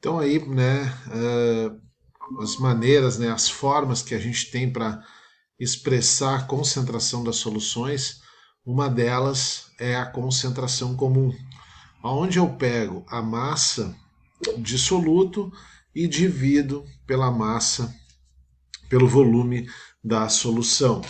Então aí, né, as maneiras, né, as formas que a gente tem para expressar a concentração das soluções, uma delas é a concentração comum, onde eu pego a massa de soluto e divido pela massa, pelo volume da solução.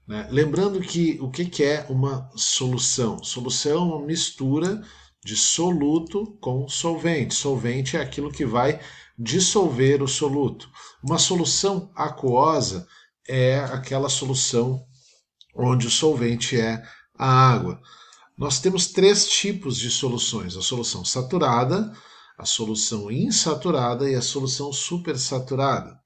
Né? Lembrando que o que é uma solução? Solução é uma mistura de soluto com solvente. Solvente é aquilo que vai dissolver o soluto. Uma solução aquosa é aquela solução onde o solvente é a água. Nós temos três tipos de soluções: a solução saturada, a solução insaturada e a solução supersaturada.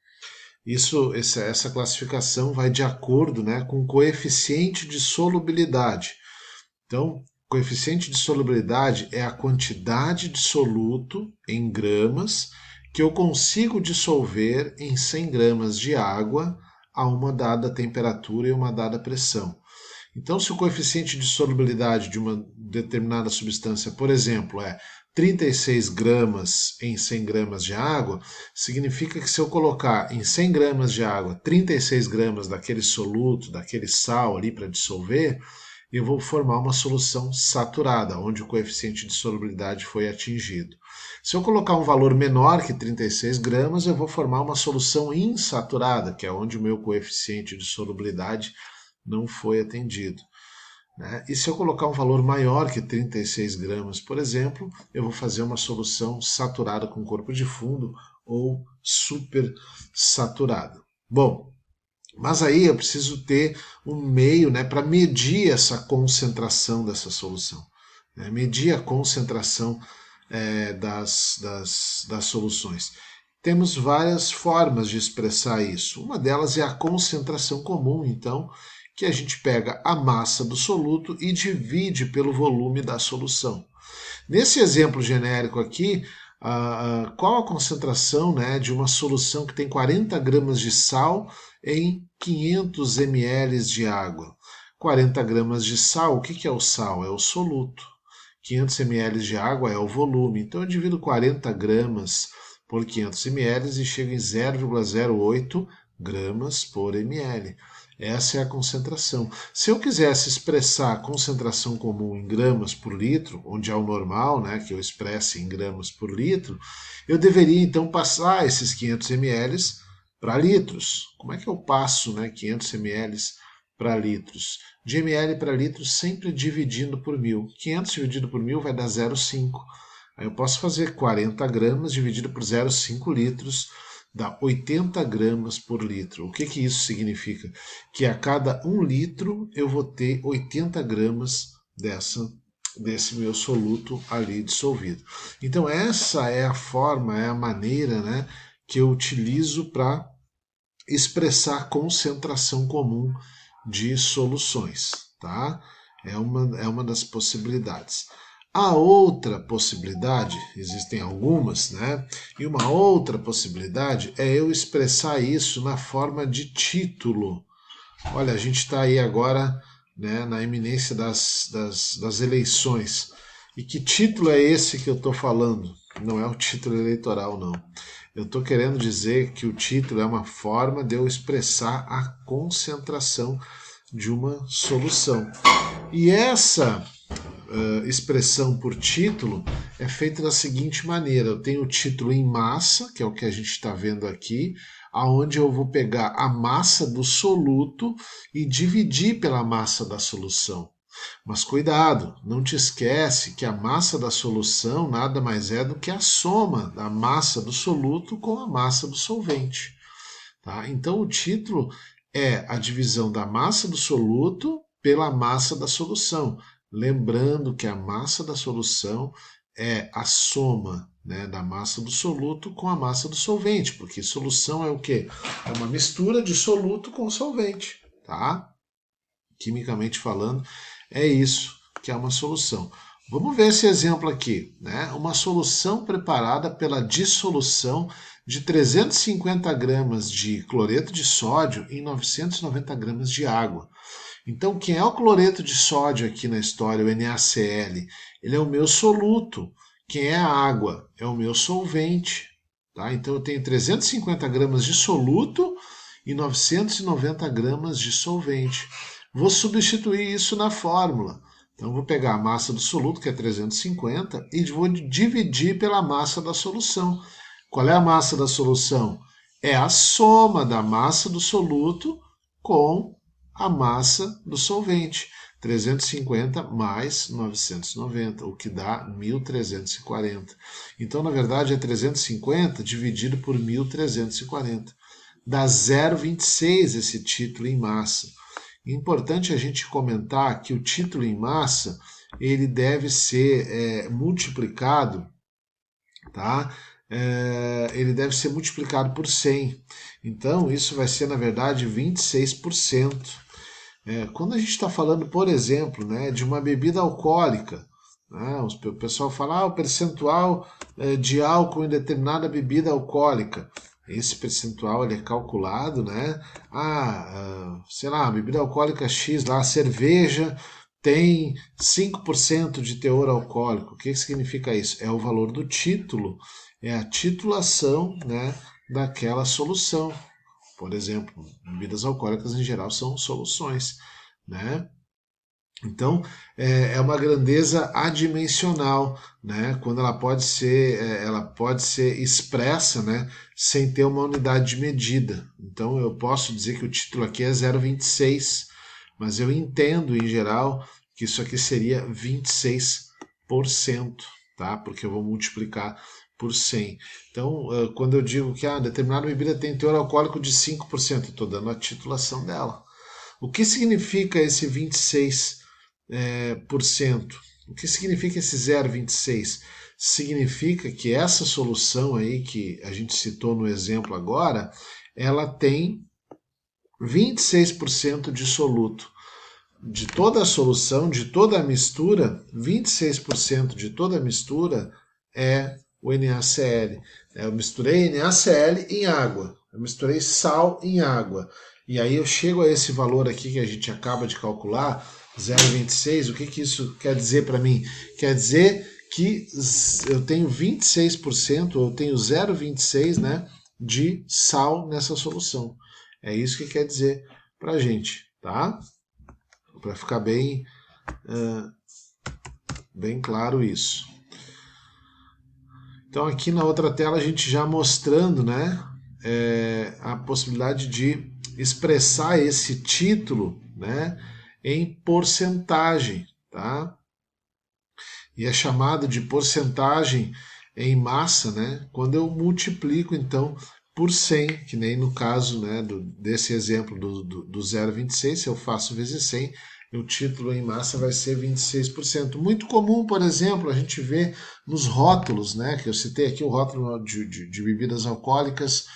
Essa classificação vai de acordo, né, com o coeficiente de solubilidade. Então, coeficiente de solubilidade é a quantidade de soluto em gramas que eu consigo dissolver em 100 gramas de água a uma dada temperatura e uma dada pressão. Então, se o coeficiente de solubilidade de uma determinada substância, por exemplo, é 36 gramas em 100 gramas de água, significa que se eu colocar em 100 gramas de água 36 gramas daquele soluto, daquele sal ali para dissolver, eu vou formar uma solução saturada, onde o coeficiente de solubilidade foi atingido. Se eu colocar um valor menor que 36 gramas, eu vou formar uma solução insaturada, que é onde o meu coeficiente de solubilidade não foi atendido. Né? E se eu colocar um valor maior que 36 gramas, por exemplo, eu vou fazer uma solução saturada com corpo de fundo ou super saturada. Bom, mas aí eu preciso ter um meio, né, para medir essa concentração dessa solução. Né? Medir a concentração das soluções. Temos várias formas de expressar isso. Uma delas é a concentração comum, então, que a gente pega a massa do soluto e divide pelo volume da solução. Nesse exemplo genérico aqui, qual a concentração, né, de uma solução que tem 40 gramas de sal em 500 ml de água? 40 gramas de sal, o que é o sal? É o soluto. 500 ml de água é o volume. Então eu divido 40 gramas por 500 ml e chego em 0,08 gramas por ml. Essa é a concentração. Se eu quisesse expressar a concentração comum em gramas por litro, onde é o normal, né, que eu expresse em gramas por litro, eu deveria então passar esses 500 ml para litros. Como é que eu passo, né, 500 ml para litros? De ml para litro sempre dividindo por 1000. 500 dividido por 1000 vai dar 0,5. Aí eu posso fazer 40 gramas dividido por 0,5 litros, dá 80 gramas por litro. O que isso significa? Que a cada 1 litro eu vou ter 80 gramas desse meu soluto ali dissolvido. Então essa é a forma, é a maneira, né, que eu utilizo para expressar a concentração comum de soluções, tá? É uma das possibilidades. A outra possibilidade, existem algumas, né? E uma outra possibilidade é eu expressar isso na forma de título. Olha, a gente está aí agora, né, na iminência das eleições. E que título é esse que eu estou falando? Não é o título eleitoral, não. Eu estou querendo dizer que o título é uma forma de eu expressar a concentração de uma solução. E essa expressão por título é feita da seguinte maneira: eu tenho o título em massa, que é o que a gente está vendo aqui, aonde eu vou pegar a massa do soluto e dividir pela massa da solução. Mas cuidado, não te esquece que a massa da solução nada mais é do que a soma da massa do soluto com a massa do solvente. Tá? Então o título é a divisão da massa do soluto pela massa da solução. Lembrando que a massa da solução é a soma, né, da massa do soluto com a massa do solvente, porque solução é o quê? É uma mistura de soluto com solvente, tá? Quimicamente falando, é isso que é uma solução. Vamos ver esse exemplo aqui, né? Uma solução preparada pela dissolução de 350 gramas de cloreto de sódio em 990 gramas de água. Então, quem é o cloreto de sódio aqui na história, o NaCl? Ele é o meu soluto. Quem é a água? É o meu solvente. Tá? Então eu tenho 350 gramas de soluto e 990 gramas de solvente. Vou substituir isso na fórmula. Então vou pegar a massa do soluto, que é 350, e vou dividir pela massa da solução. Qual é a massa da solução? É a soma da massa do soluto com a massa do solvente. 350 mais 990, o que dá 1.340. Então, na verdade, é 350 dividido por 1.340. Dá 0,26 esse título em massa. Importante a gente comentar que o título em massa ele deve ser multiplicado, tá? Ele deve ser multiplicado por 100. Então, isso vai ser, na verdade, 26%. Quando a gente está falando, por exemplo, né, de uma bebida alcoólica, né, o pessoal fala o percentual de álcool em determinada bebida alcoólica. Esse percentual ele é calculado, né? Sei lá, a bebida alcoólica X, lá, a cerveja tem 5% de teor alcoólico. O que significa isso? É o valor do título, é a titulação, né, daquela solução. Por exemplo, bebidas alcoólicas em geral são soluções, né? Então, é uma grandeza adimensional, né? Quando ela pode ser expressa, né? Sem ter uma unidade de medida. Então, eu posso dizer que o título aqui é 0,26, mas eu entendo, em geral, que isso aqui seria 26%, tá? Porque eu vou multiplicar por 100. Então, quando eu digo que determinada bebida tem teor alcoólico de 5%, eu estou dando a titulação dela. O que significa esse 26%? O que significa esse 0,26? Significa que essa solução aí que a gente citou no exemplo agora, ela tem 26% de soluto. De toda a solução, de toda a mistura, 26% de toda a mistura é o NaCl. Eu misturei NaCl em água, eu misturei sal em água. E aí eu chego a esse valor aqui que a gente acaba de calcular, 0,26. O que isso quer dizer para mim? Quer dizer que eu tenho 26%, ou eu tenho 0,26, né, de sal nessa solução. É isso que quer dizer para a gente, tá? Para ficar bem claro isso. Então aqui na outra tela a gente já mostrando, né, a possibilidade de expressar esse título, né, em porcentagem, tá? E é chamado de porcentagem em massa, né, quando eu multiplico então por 100, que nem no caso, né, desse exemplo do 0,26, se eu faço vezes 100, o título em massa vai ser 26%. Muito comum, por exemplo, a gente vê nos rótulos, né, que eu citei aqui o rótulo de bebidas alcoólicas,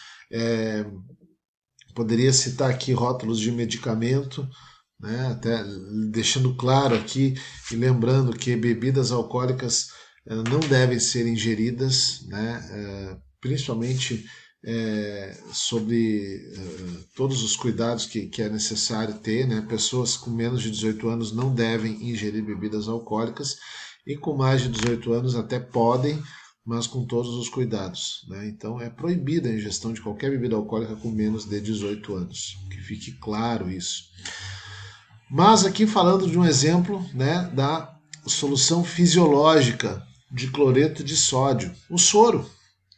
poderia citar aqui rótulos de medicamento, né, até deixando claro aqui e lembrando que bebidas alcoólicas não devem ser ingeridas, né, principalmente sobre todos os cuidados que é necessário ter, né? Pessoas com menos de 18 anos não devem ingerir bebidas alcoólicas e com mais de 18 anos até podem, mas com todos os cuidados, né? Então é proibida a ingestão de qualquer bebida alcoólica com menos de 18 anos, que fique claro isso. Mas aqui falando de um exemplo, né, da solução fisiológica de cloreto de sódio, o soro,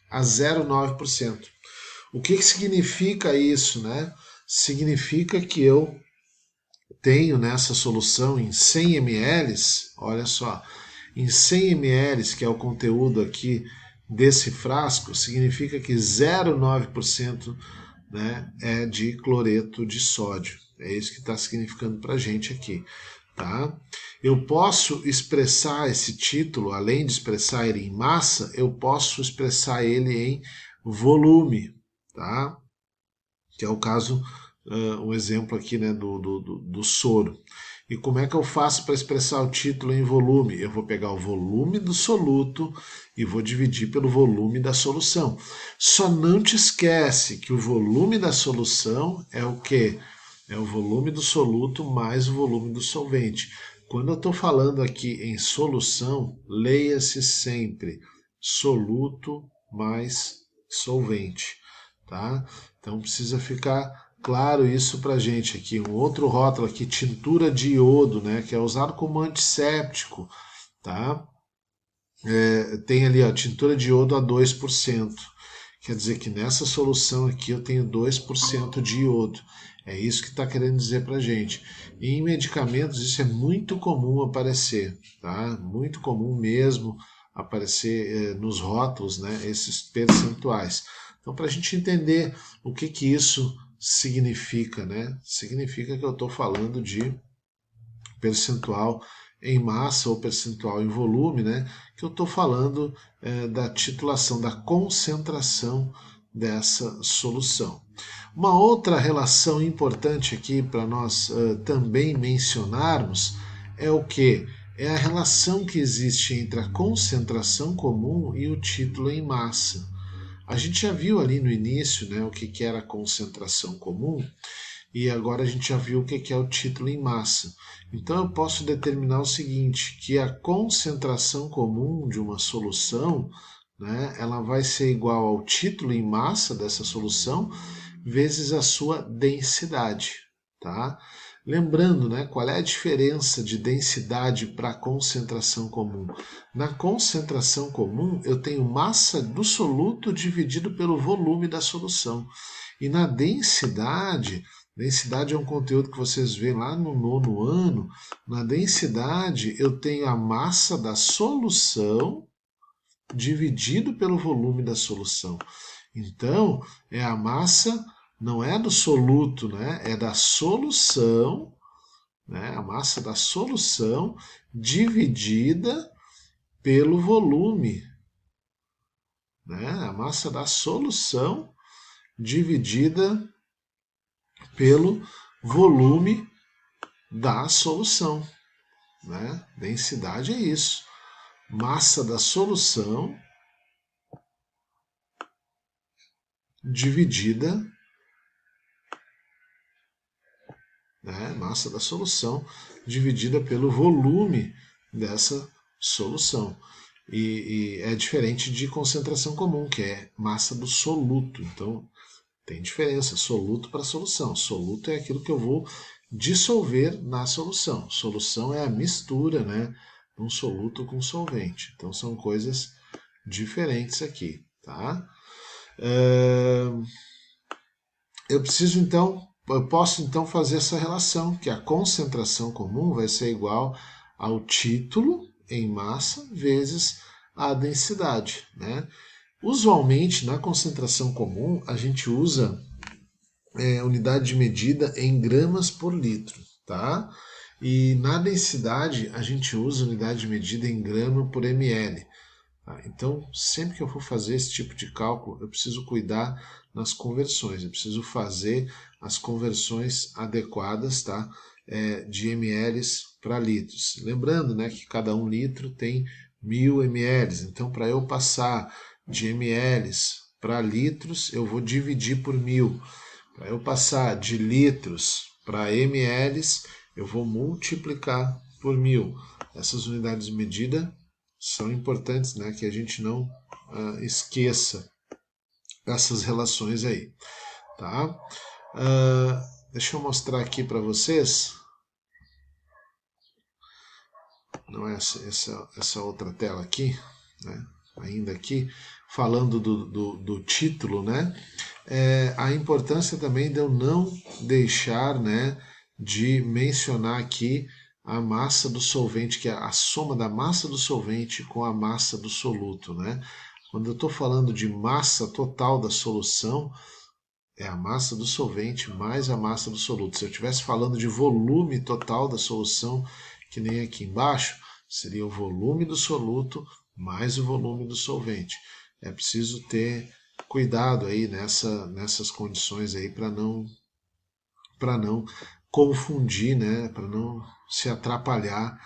a 0,9%. O que significa isso, né? Significa que eu tenho nessa solução em 100 ml, olha só, em 100 ml, que é o conteúdo aqui desse frasco, significa que 0,9%, né, é de cloreto de sódio. É isso que está significando para a gente aqui. Tá? Eu posso expressar esse título, além de expressar ele em massa, eu posso expressar ele em volume, tá? Que é o caso, um exemplo aqui, né, do soro. E como é que eu faço para expressar o título em volume? Eu vou pegar o volume do soluto e vou dividir pelo volume da solução. Só não te esquece que o volume da solução é o quê? É o volume do soluto mais o volume do solvente. Quando eu estou falando aqui em solução, leia-se sempre soluto mais solvente, tá? Então precisa ficar claro isso para a gente aqui. Um outro rótulo aqui, tintura de iodo, né, que é usado como antisséptico, tá? Tem ali a tintura de iodo a 2%. Quer dizer que nessa solução aqui eu tenho 2% de iodo. É isso que está querendo dizer para a gente. E em medicamentos isso é muito comum aparecer, tá? Muito comum mesmo aparecer nos rótulos, né, esses percentuais. Então, para a gente entender o que isso significa, né? Significa que eu estou falando de percentual em massa ou percentual em volume, né? Que eu estou falando da titulação, da concentração dessa solução. Uma outra relação importante aqui para nós também mencionarmos é o que? É a relação que existe entre a concentração comum e o título em massa. A gente já viu ali no início, né, o que era a concentração comum, e agora a gente já viu o que é o título em massa. Então eu posso determinar o seguinte, que a concentração comum de uma solução, né, ela vai ser igual ao título em massa dessa solução vezes a sua densidade, tá? Lembrando, né, qual é a diferença de densidade para concentração comum? Na concentração comum, eu tenho massa do soluto dividido pelo volume da solução. E na densidade, densidade é um conteúdo que vocês veem lá no 9º ano. Na densidade, eu tenho a massa da solução dividido pelo volume da solução. Então, é a massa, não é do soluto, né? É da solução, né? A massa da solução dividida pelo volume, né? A massa da solução dividida pelo volume da solução, né? Densidade é isso. Massa da solução dividida, né? Massa da solução dividida pelo volume dessa solução. E é diferente de concentração comum, que é massa do soluto. Então, tem diferença, soluto para solução. Soluto é aquilo que eu vou dissolver na solução. Solução é a mistura, né, um soluto com solvente. Então são coisas diferentes aqui, tá? Eu preciso então, eu posso então fazer essa relação, que a concentração comum vai ser igual ao título em massa vezes a densidade, né? Usualmente na concentração comum a gente usa unidade de medida em gramas por litro, tá? E na densidade a gente usa unidade de medida em grama por ml. Tá? Então, sempre que eu for fazer esse tipo de cálculo, eu preciso cuidar nas conversões, eu preciso fazer as conversões adequadas, tá? De ml para litros. Lembrando, né, que cada 1 litro tem 1000 ml. Então, para eu passar de ml para litros, eu vou dividir por 1000. Para eu passar de litros para ml, eu vou multiplicar por 1000. Essas unidades de medida são importantes, né, que a gente não esqueça essas relações aí, tá? Deixa eu mostrar aqui para vocês, não é essa outra tela aqui, né? Ainda aqui, falando do título, né? A importância também de eu não deixar, né, de mencionar aqui a massa do solvente, que é a soma da massa do solvente com a massa do soluto, né? Quando eu estou falando de massa total da solução, é a massa do solvente mais a massa do soluto. Se eu estivesse falando de volume total da solução, que nem aqui embaixo, seria o volume do soluto mais o volume do solvente. É preciso ter cuidado aí nessas condições aí para não confundir, né, para não se atrapalhar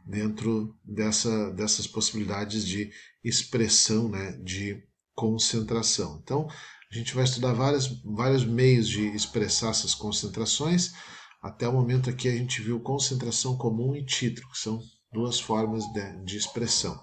dentro dessas possibilidades de expressão, né, de concentração. Então, a gente vai estudar vários meios de expressar essas concentrações. Até o momento aqui a gente viu concentração comum e título, que são duas formas de expressão.